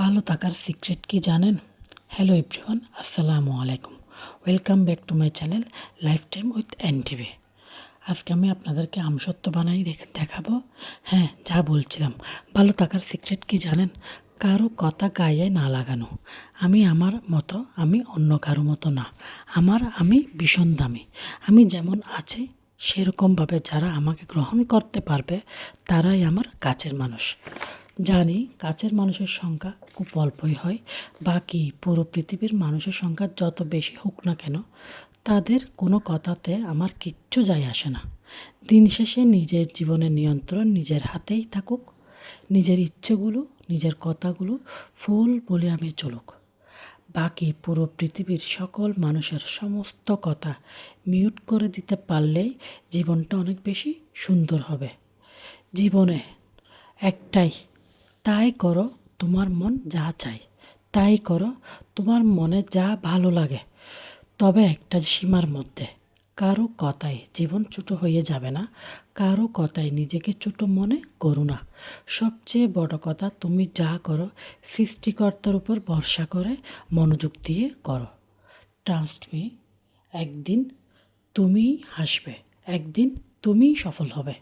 ভালো থাকার সিক্রেট কি জানেন? হ্যালো এভরিওয়ান, আসসালামু আলাইকুম। Welcome back to my channel life time with NTV. আজকে আমি আপনাদেরকে আমসত্ত্ব বানাই দেখাবো। হ্যাঁ, যা বলছিলাম, ভালো থাকার সিক্রেট কি জানেন? কারো কথা গায়ে না লাগানো। আমি আমার মতো, আমি অন্য কারো মতো না। আমি ভীষণ দামি। আমি যেমন আছি সেরকমভাবে যারা আমাকে গ্রহণ করতে পারবে তারাই আমার কাছের মানুষ। জানি কাছের মানুষের সংখ্যা খুব অল্পই হয়, বাকি পুরো পৃথিবীর মানুষের সংখ্যা যত বেশি হোক না কেন, তাদের কোনো কথাতে আমার কিচ্ছু যায় আসে না। দিন শেষে নিজের জীবনের নিয়ন্ত্রণ নিজের হাতেই থাকুক, নিজের ইচ্ছেগুলো, নিজের কথাগুলো ফুল বলে আমি চলুক। বাকি পুরো পৃথিবীর সকল মানুষের সমস্ত কথা মিউট করে দিতে পারলেই জীবনটা অনেক বেশি সুন্দর হবে। জীবনে একটাই, তাই করো তোমার মন যা চায়, তাই করো তোমার মনে যা ভালো লাগে, তবে একটা সীমার মধ্যে। কারো কথায় জীবন ছোটো হয়ে যাবে না, কারো কথায় নিজেকে ছোটো মনে করো না। সবচেয়ে বড় কথা, তুমি যা করো সৃষ্টিকর্তার উপর ভরসা করে মনোযোগ দিয়ে করো। ট্রাস্ট মি, একদিন তুমি হাসবে, একদিন তুমি সফল হবে।